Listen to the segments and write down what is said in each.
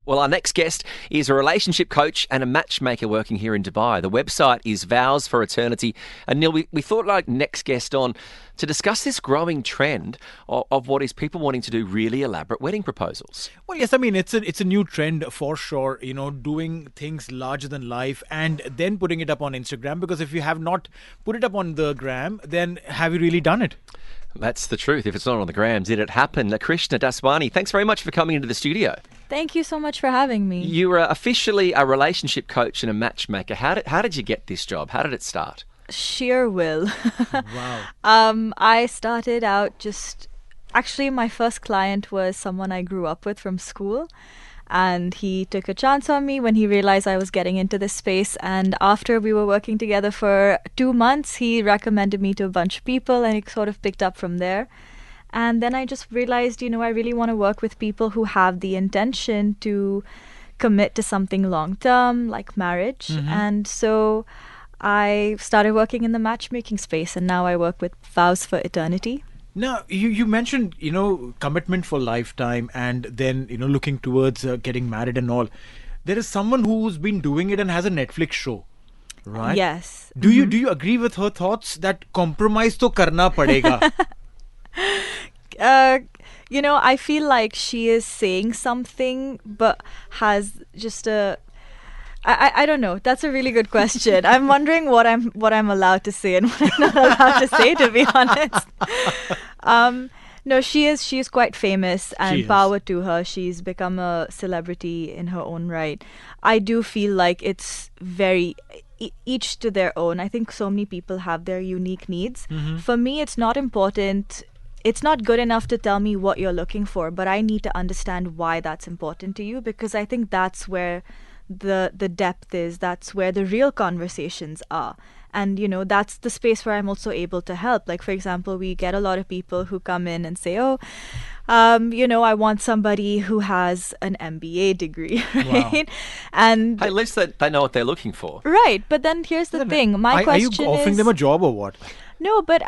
Well, our next guest is a relationship coach and a matchmaker working here in Dubai. The website is Vows for Eternity. And Neil, we thought like next guest on to discuss this growing trend of what is people wanting to do really elaborate wedding proposals. Well, yes, I mean, it's a new trend for sure, doing things larger than life and then putting it up on Instagram, because if you have not put it up on the gram, then have you really done it? That's the truth. If it's not on the gram, did it happen? Krishna Daswani, thanks very much for coming into the studio. Thank you so much for having me. You are officially a relationship coach and a matchmaker. How did you get this job? How did it start? Sheer will. Wow. I started out actually my first client was someone I grew up with from school. And he took a chance on me when he realized I was getting into this space. And after we were working together for 2 months, he recommended me to a bunch of people and it sort of picked up from there. And then I just realized, I really want to work with people who have the intention to commit to something long term, like marriage. Mm-hmm. And so I started working in the matchmaking space, and now I work with Vows for Eternity. Now, you mentioned, commitment for lifetime and then, looking towards getting married and all. There is someone who's been doing it and has a Netflix show, right? Yes. Do you agree with her thoughts that compromise to karna padega? I feel like she is saying something, but has just I don't know. That's a really good question. I'm wondering what I'm allowed to say and what I'm not allowed to say, to be honest. No, she's quite famous, and power to her. She's become a celebrity in her own right. I do feel like it's very each to their own. I think so many people have their unique needs. Mm-hmm. For me, it's not important. It's not good enough to tell me what you're looking for, but I need to understand why that's important to you, because I think that's where the depth is. That's where the real conversations are. And, that's the space where I'm also able to help. Like, for example, we get a lot of people who come in and say, I want somebody who has an MBA degree, right? Wow. And Hey, at least they know what they're looking for. right. But then here's the thing. My question Are you offering is, them a job or what? no, but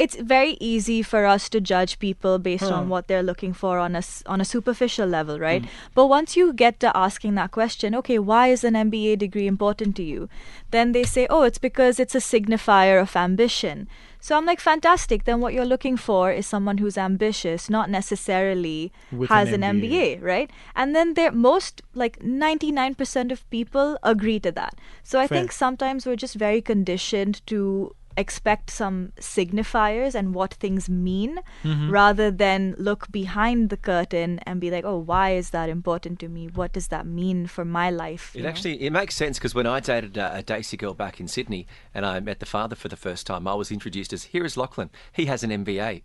it's very easy for us to judge people based on what they're looking for on a superficial level, right? But once you get to asking that question, okay, why is an MBA degree important to you? Then they say, it's because it's a signifier of ambition. So I'm like, fantastic. Then what you're looking for is someone who's ambitious, not necessarily With has an an MBA. MBA, right? And then 99% of people agree to that. So I Fair. think sometimes we're just very conditioned to expect some signifiers and what things mean, rather than look behind the curtain and be like, why is that important to me? What does that mean for my life? It makes sense, because when I dated a Daisy girl back in Sydney and I met the father for the first time, I was introduced as, here is Lachlan. He has an MBA.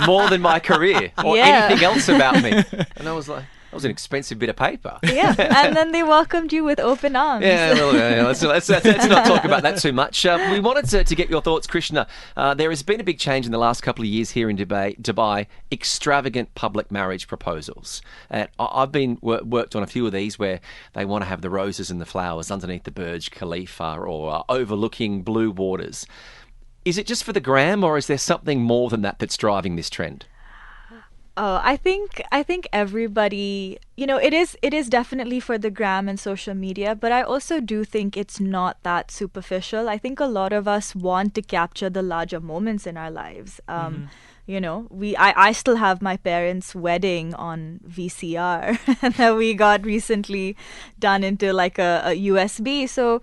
More than my career or anything else about me. And I was like, that was an expensive bit of paper. Yeah, and then they welcomed you with open arms. Let's not talk about that too much. We wanted to get your thoughts, Krishna. There has been a big change in the last couple of years here in Dubai, extravagant public marriage proposals. And I've been worked on a few of these where they want to have the roses and the flowers underneath the Burj Khalifa or overlooking blue waters. Is it just for the gram, or is there something more than that that's driving this trend? Oh, I think everybody, it is definitely for the gram and social media, but I also do think it's not that superficial. I think a lot of us want to capture the larger moments in our lives. I still have my parents' wedding on VCR that we got recently done into like a USB. So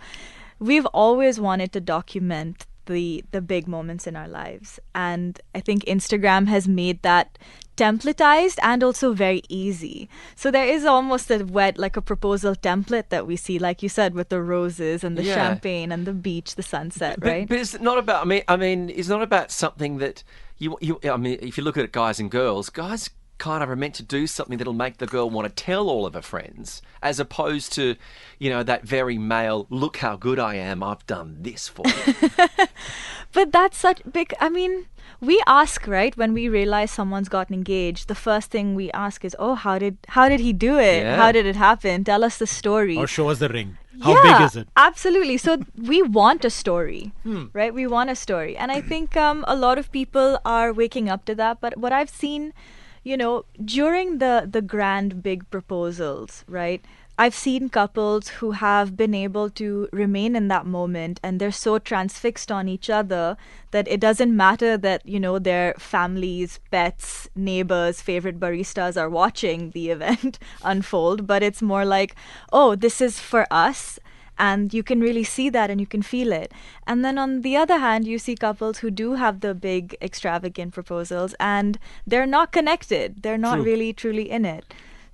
we've always wanted to document the big moments in our lives, and I think Instagram has made that templatized and also very easy. So there is almost a proposal template that we see, like you said, with the roses and the champagne and the beach, the sunset, right? But it's not about. I mean, it's not about something that you. I mean, if you look at it, guys kind of are meant to do something that'll make the girl want to tell all of her friends, as opposed to, that very male, look how good I am, I've done this for you. But that's such big, we ask, right, when we realize someone's gotten engaged, the first thing we ask is, how did he do it? Yeah. How did it happen? Tell us the story. Or show us the ring. How big is it? Absolutely. So we want a story, right? We want a story. And I think a lot of people are waking up to that. But what I've seen, during the grand big proposals, right? I've seen couples who have been able to remain in that moment, and they're so transfixed on each other that it doesn't matter that, their families, pets, neighbors, favorite baristas are watching the event unfold, but it's more like, oh, this is for us. And you can really see that and you can feel it. And then on the other hand, you see couples who do have the big extravagant proposals and they're not connected. They're not True. really truly in it.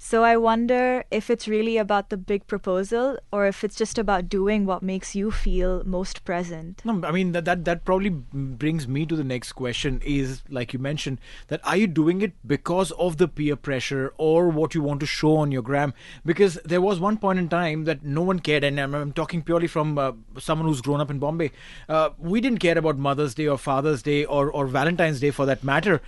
So I wonder if it's really about the big proposal or if it's just about doing what makes you feel most present. No, I mean that probably brings me to the next question is, like you mentioned, that are you doing it because of the peer pressure or what you want to show on your gram? Because there was one point in time that no one cared, and I'm talking purely from someone who's grown up in Bombay. We didn't care about Mother's Day or Father's Day or Valentine's Day for that matter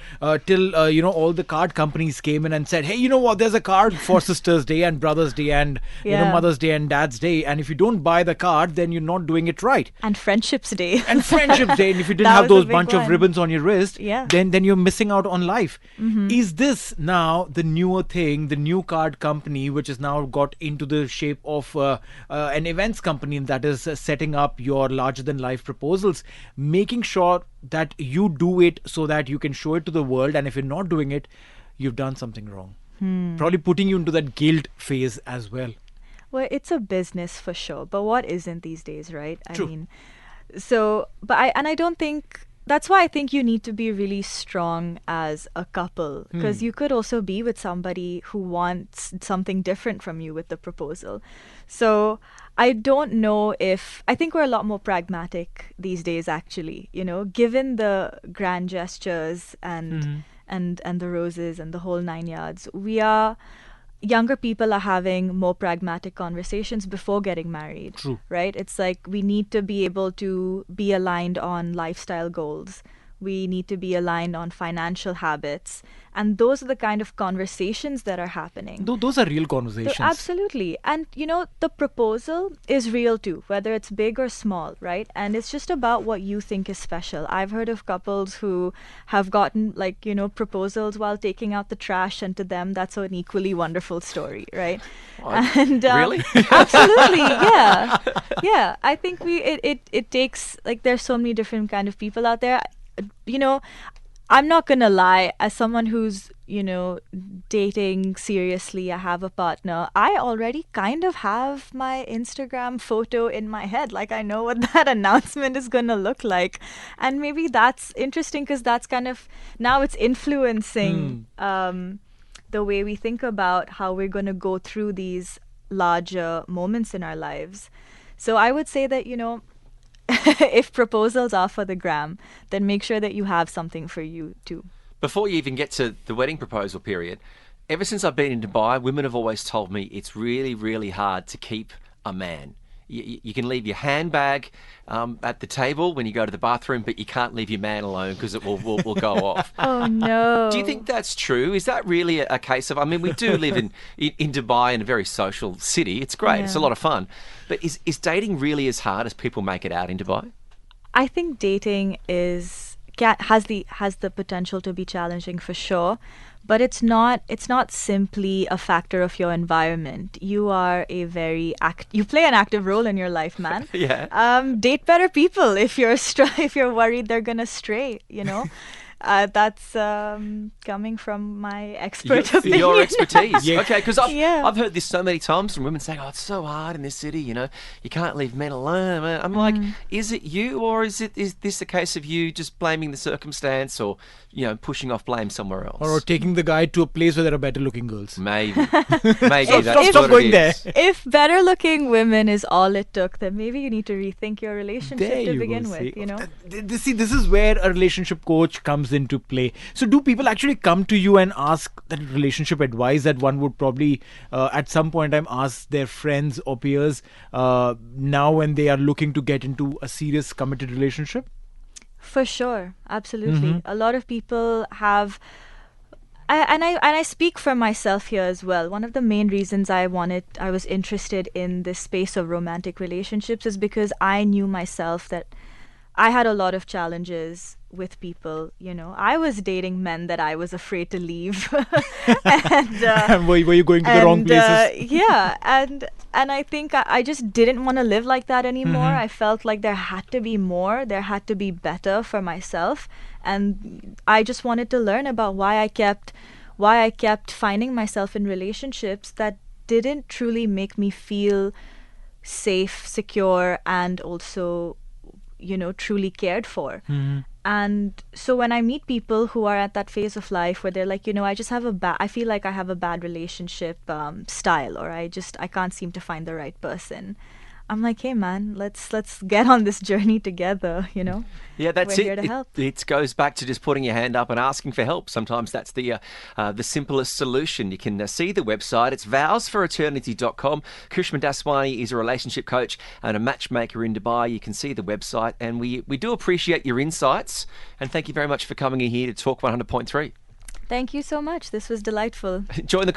till all the card companies came in and said, hey, you know what? There's a card for Sister's Day and Brother's Day and Mother's Day and Dad's Day, and if you don't buy the card, then you're not doing it right. And Friendship's Day. And Friendship's Day, and if you didn't That have was a those big bunch of one. ribbons on your wrist, Yeah. then you're missing out on life. Mm-hmm. Is this now the newer thing, the new card company, which has now got into the shape of an events company that is setting up your larger than life proposals, making sure that you do it so that you can show it to the world, and if you're not doing it, you've done something wrong. Probably putting you into that guilt phase as well. Well, it's a business for sure, but what isn't these days, right? True. I mean, I don't think that's why I think you need to be really strong as a couple, because you could also be with somebody who wants something different from you with the proposal. So I don't know if I think we're a lot more pragmatic these days, actually, given the grand gestures and the roses and the whole 9 yards. Younger people are having more pragmatic conversations before getting married. True. Right? It's like we need to be able to be aligned on lifestyle goals. We need to be aligned on financial habits. And those are the kind of conversations that are happening. Those are real conversations. Absolutely. And, the proposal is real too, whether it's big or small, right? And it's just about what you think is special. I've heard of couples who have gotten, proposals while taking out the trash, and to them, that's an equally wonderful story, right? And Really? Absolutely, yeah. Yeah, I think it takes, there's so many different kind of people out there. I'm not gonna lie, as someone who's, dating seriously, I have a partner, I already kind of have my Instagram photo in my head. Like, I know what that announcement is gonna look like. And maybe that's interesting because that's kind of, now it's influencing the way we think about how we're gonna go through these larger moments in our lives. So I would say that, if proposals are for the gram, then make sure that you have something for you too. Before you even get to the wedding proposal period, ever since I've been in Dubai, women have always told me it's really, really hard to keep a man. You can leave your handbag at the table when you go to the bathroom, but you can't leave your man alone because it will go off. Oh, no. Do you think that's true? Is that really a case of, I mean, we do live in Dubai, in a very social city. It's great. It's a Yeah. lot of fun. But is dating really as hard as people make it out in Dubai? I think dating has the potential to be challenging for sure, but it's not simply a factor of your environment. You are you play an active role in your life, man. Yeah. Date better people if you're worried they're gonna stray, That's coming from my expert opinion. Your expertise. Yeah. Okay, because Yeah. I've heard this so many times from women saying, oh, it's so hard in this city, you can't leave men alone. I'm like, is it you, or is this a case of you just blaming the circumstance, or, pushing off blame somewhere else? Or taking the guy to a place where there are better looking girls. Maybe Stop that's what going it there. is. If better looking women is all it took, then maybe you need to rethink your relationship There to you begin go, with, see. See, this is where a relationship coach comes into play. So do people actually come to you and ask that relationship advice that one would probably at some point in time ask their friends or peers now when they are looking to get into a serious committed relationship? For sure, absolutely. A lot of people have, I speak for myself here as well. One of the main reasons I was interested in this space of romantic relationships is because I knew myself that I had a lot of challenges with people. I was dating men that I was afraid to leave, and were you going to the wrong places? yeah, and I think I just didn't want to live like that anymore. I felt like there had to be more, there had to be better for myself, and I just wanted to learn about why I kept finding myself in relationships that didn't truly make me feel safe, secure, and also truly cared for. And so when I meet people who are at that phase of life where they're like, I feel like I have a bad relationship style, or I can't seem to find the right person, I'm like, hey man, let's get on this journey together. Yeah, that's We're it. here to help. It goes back to just putting your hand up and asking for help. Sometimes that's the simplest solution. You can see the website. It's vowsforeternity.com. Krishna Daswani is a relationship coach and a matchmaker in Dubai. You can see the website, and we do appreciate your insights. And thank you very much for coming in here to Talk 100.3. Thank you so much. This was delightful. Join the